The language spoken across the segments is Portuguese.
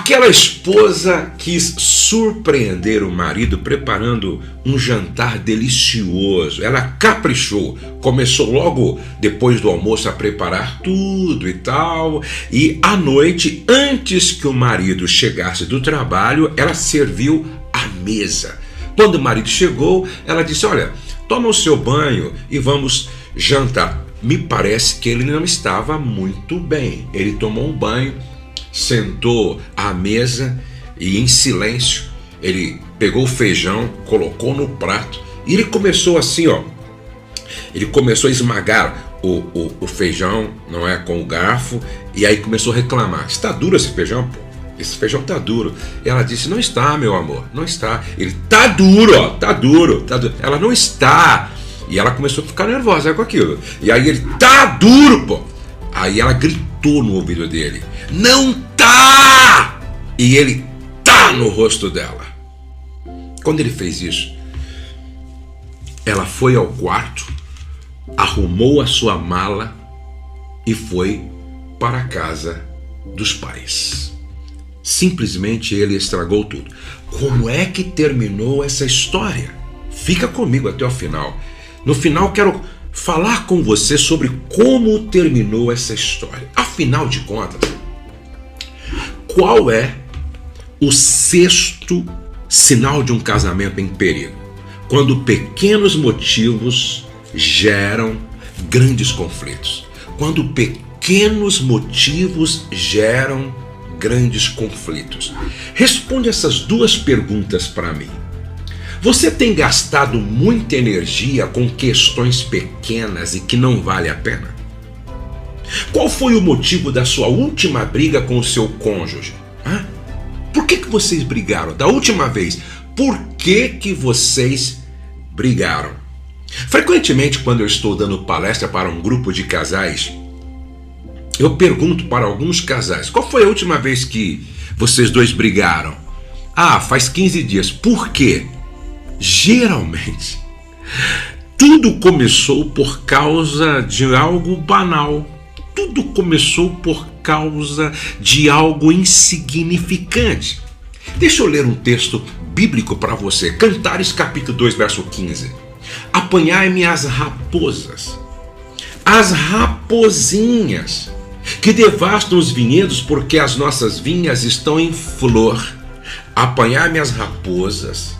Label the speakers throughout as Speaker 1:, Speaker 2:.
Speaker 1: Aquela esposa quis surpreender o marido preparando um jantar delicioso. Ela caprichou, começou logo depois do almoço a preparar tudo e tal. E à noite, antes que o marido chegasse do trabalho, ela serviu a mesa. Quando o marido chegou, ela disse: olha, toma o seu banho e vamos jantar. Me parece que ele não estava muito bem. Ele tomou um banho, sentou à mesa e em silêncio ele pegou o feijão, colocou no prato e ele começou assim, ó. Ele começou a esmagar o feijão, não é, com o garfo, e aí começou a reclamar: está duro esse feijão, pô? Esse feijão tá duro. E ela disse: não está, meu amor, não está. Ele: tá duro, ó, tá duro, tá duro. Ela: não está. E ela começou a ficar nervosa com aquilo. E aí ele: tá duro, pô. Aí ela gritou no ouvido dele: não tá! E ele: tá, no rosto dela. Quando ele fez isso, ela foi ao quarto, arrumou a sua mala e foi para a casa dos pais. Simplesmente ele estragou tudo. Como é que terminou essa história? Fica comigo até o final. No final quero falar com você sobre como terminou essa história. Afinal de contas, qual é o sexto sinal de um casamento em perigo? Quando pequenos motivos geram grandes conflitos. Quando pequenos motivos geram grandes conflitos. Responde essas duas perguntas para mim. Você tem gastado muita energia com questões pequenas e que não vale a pena? Qual foi o motivo da sua última briga com o seu cônjuge? Por que vocês brigaram? Da última vez, por que vocês brigaram? Frequentemente, quando eu estou dando palestra para um grupo de casais, eu pergunto para alguns casais: qual foi a última vez que vocês dois brigaram? Faz 15 dias. Por quê? Geralmente, tudo começou por causa de algo banal. Tudo começou por causa de algo insignificante. Deixa eu ler um texto bíblico para você. Cantares capítulo 2, verso 15. Apanhai-me as raposas, as rapozinhas, que devastam os vinhedos, porque as nossas vinhas estão em flor. Apanhai-me as raposas,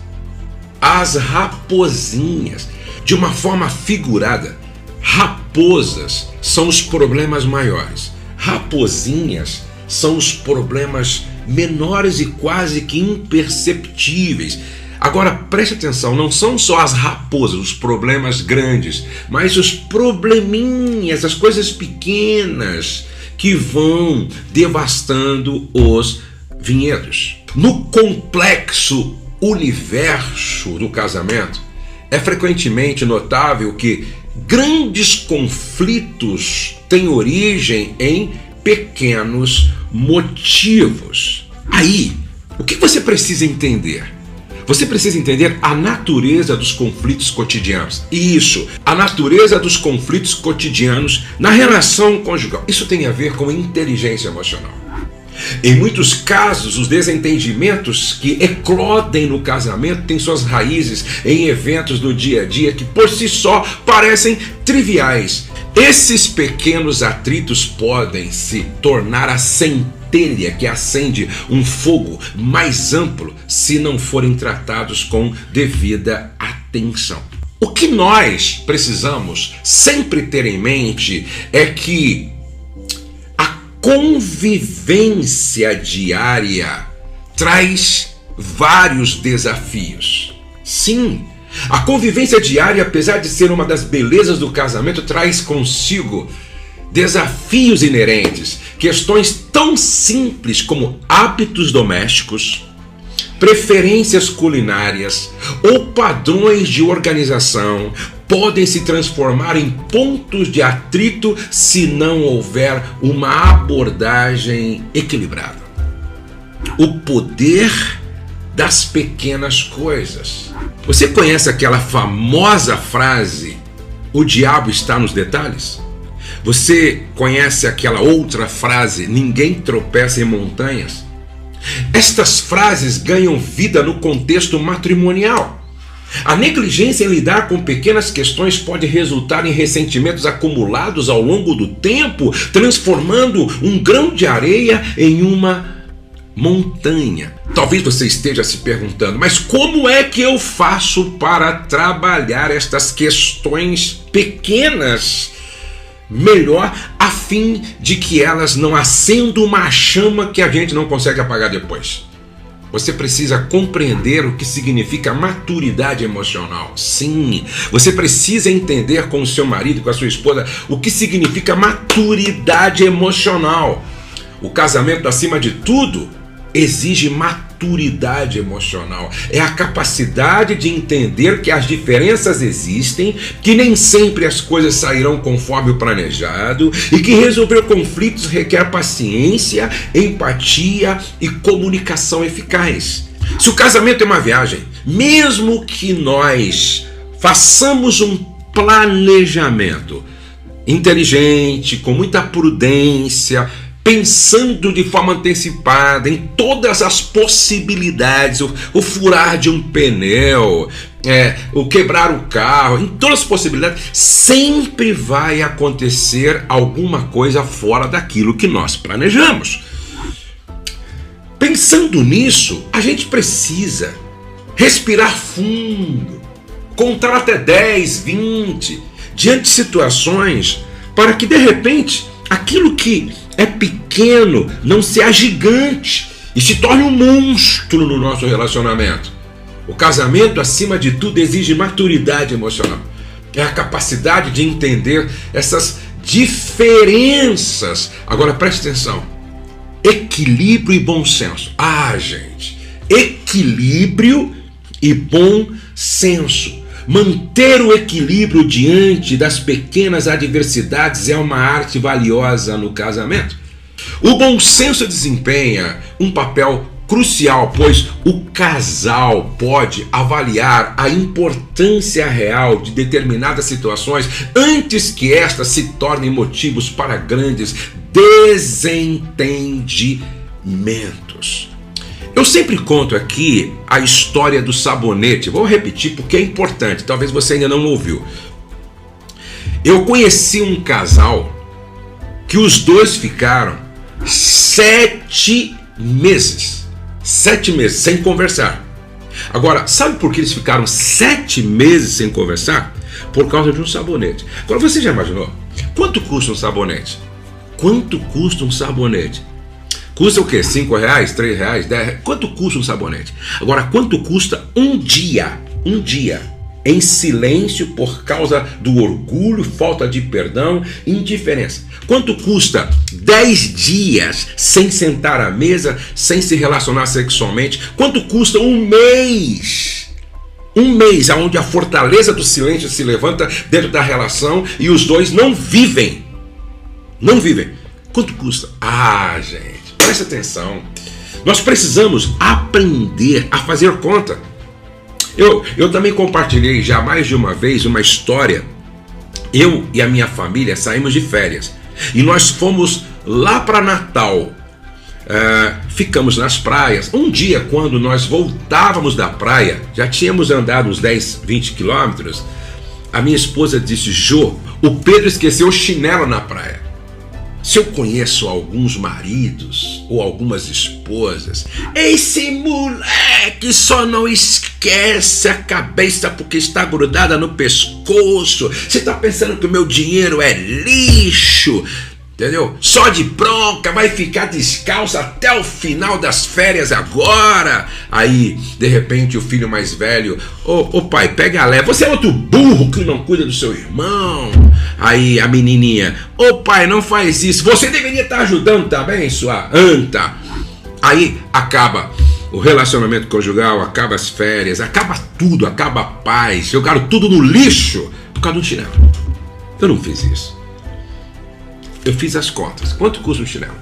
Speaker 1: as rapozinhas. De uma forma figurada, raposas são os problemas maiores, rapozinhas são os problemas menores e quase que imperceptíveis. Agora preste atenção, não são só as raposas, os problemas grandes, mas os probleminhas, as coisas pequenas que vão devastando os vinhedos. No complexo universo do casamento, é frequentemente notável que grandes conflitos têm origem em pequenos motivos. Aí, o que você precisa entender? Você precisa entender a natureza dos conflitos cotidianos. Isso, a natureza dos conflitos cotidianos na relação conjugal. Isso tem a ver com inteligência emocional. Em muitos casos, os desentendimentos que eclodem no casamento têm suas raízes em eventos do dia a dia que por si só parecem triviais. Esses pequenos atritos podem se tornar a centelha que acende um fogo mais amplo se não forem tratados com devida atenção. O que nós precisamos sempre ter em mente é que convivência diária traz vários desafios. Sim, a convivência diária, apesar de ser uma das belezas do casamento, traz consigo desafios inerentes, questões tão simples como hábitos domésticos, preferências culinárias ou padrões de organização podem se transformar em pontos de atrito se não houver uma abordagem equilibrada. O poder das pequenas coisas. Você conhece aquela famosa frase: o diabo está nos detalhes? Você conhece aquela outra frase: ninguém tropeça em montanhas? Estas frases ganham vida no contexto matrimonial. A negligência em lidar com pequenas questões pode resultar em ressentimentos acumulados ao longo do tempo, transformando um grão de areia em uma montanha. Talvez você esteja se perguntando, mas como é que eu faço para trabalhar estas questões pequenas melhor, a fim de que elas não acendam uma chama que a gente não consegue apagar depois? Você precisa compreender o que significa maturidade emocional. Sim, você precisa entender com o seu marido, com a sua esposa, o que significa maturidade emocional. O casamento, acima de tudo, exige maturidade emocional. É a capacidade de entender que as diferenças existem, que nem sempre as coisas sairão conforme o planejado e que resolver conflitos requer paciência, empatia e comunicação eficaz. Se o casamento é uma viagem, mesmo que nós façamos um planejamento inteligente, com muita prudência, pensando de forma antecipada em todas as possibilidades, o furar de um pneu, o quebrar o carro, em todas as possibilidades, sempre vai acontecer alguma coisa fora daquilo que nós planejamos. Pensando nisso, a gente precisa respirar fundo, contar até 10, 20, diante de situações, para que de repente aquilo que é pequeno não se agigante e se torne um monstro no nosso relacionamento. O casamento, acima de tudo, exige maturidade emocional. É a capacidade de entender essas diferenças. Agora preste atenção: equilíbrio e bom senso. Gente, equilíbrio e bom senso. Manter o equilíbrio diante das pequenas adversidades é uma arte valiosa no casamento. O bom senso desempenha um papel crucial, pois o casal pode avaliar a importância real de determinadas situações antes que estas se tornem motivos para grandes desentendimentos. Eu sempre conto aqui a história do sabonete. Vou repetir porque é importante, talvez você ainda não ouviu. Eu conheci um casal que os dois ficaram 7 meses. 7 meses sem conversar. Agora, sabe por que eles ficaram 7 meses sem conversar? Por causa de um sabonete. Agora, você já imaginou? Quanto custa um sabonete? Quanto custa um sabonete? Custa o quê? 5 reais, 3 reais, 10 reais? Quanto custa um sabonete? Agora, quanto custa um dia em silêncio por causa do orgulho, falta de perdão, indiferença? Quanto custa 10 dias sem sentar à mesa, sem se relacionar sexualmente? Quanto custa um mês? Um mês onde a fortaleza do silêncio se levanta dentro da relação e os dois não vivem. Não vivem. Quanto custa? Gente, presta atenção. Nós precisamos aprender a fazer conta. Eu também compartilhei já mais de uma vez uma história. Eu e a minha família saímos de férias e nós fomos lá para Natal. Ficamos nas praias. Um dia, quando nós voltávamos da praia, já tínhamos andado uns 10, 20 quilômetros, a minha esposa disse: Jô, o Pedro esqueceu o chinelo na praia. Se eu conheço alguns maridos ou algumas esposas, esse moleque só não esquece a cabeça porque está grudada no pescoço. Você está pensando que o meu dinheiro é lixo? Entendeu? Só de bronca, vai ficar descalço até o final das férias agora. Aí, de repente, o filho mais velho: Ô pai, pega a leve. Você é outro burro que não cuida do seu irmão. Aí a menininha: ô pai, não faz isso. Você deveria estar ajudando também, sua anta. Aí acaba o relacionamento conjugal, acaba as férias, acaba tudo, acaba a paz. Jogaram tudo no lixo por causa do chinelo. Eu não fiz isso. Eu fiz as contas. Quanto custa um chinelo?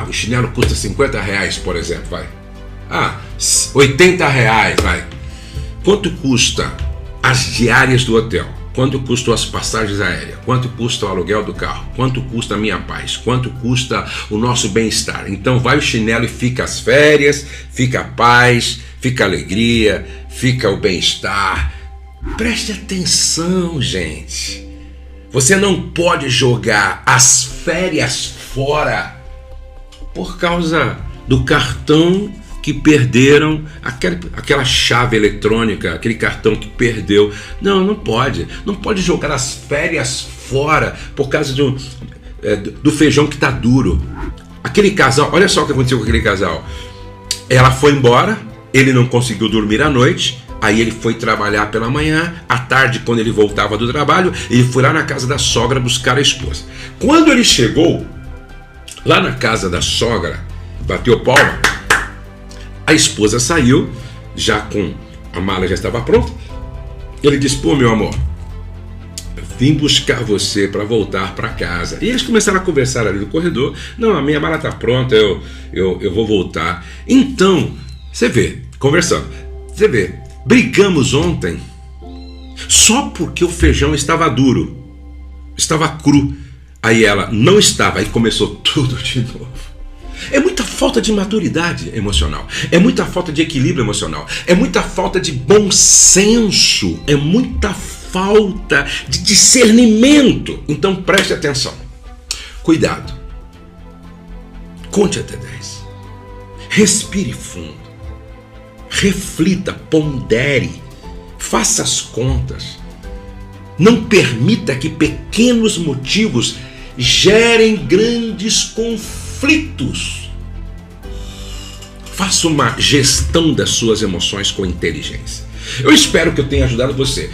Speaker 1: O chinelo custa 50 reais, por exemplo, vai. 80 reais, vai. Quanto custa as diárias do hotel? Quanto custam as passagens aéreas? Quanto custa o aluguel do carro? Quanto custa a minha paz? Quanto custa o nosso bem-estar? Então vai o chinelo e fica as férias, fica a paz, fica a alegria, fica o bem-estar. Preste atenção, gente. Você não pode jogar as férias fora por causa do cartão que perderam, aquela chave eletrônica, aquele cartão que perdeu. Não pode. Não pode jogar as férias fora por causa do feijão que está duro. Aquele casal, olha só o que aconteceu com aquele casal. Ela foi embora, ele não conseguiu dormir à noite, aí ele foi trabalhar pela manhã, à tarde, quando ele voltava do trabalho, ele foi lá na casa da sogra buscar a esposa. Quando ele chegou lá na casa da sogra, bateu palma, a esposa saiu, já com a mala já estava pronta. Ele disse: pô, meu amor, vim buscar você para voltar para casa. E eles começaram a conversar ali no corredor. Não, a minha mala está pronta, eu vou voltar. Então, você vê, conversando, você vê, brigamos ontem só porque o feijão estava duro, estava cru. Aí ela não estava, aí começou tudo de novo. É muita falta de maturidade emocional, é muita falta de equilíbrio emocional, é muita falta de bom senso, é muita falta de discernimento. Então preste atenção, cuidado, conte até 10, respire fundo, reflita, pondere, faça as contas, não permita que pequenos motivos gerem grandes conflitos. Faça uma gestão das suas emoções com inteligência. Eu espero que eu tenha ajudado você.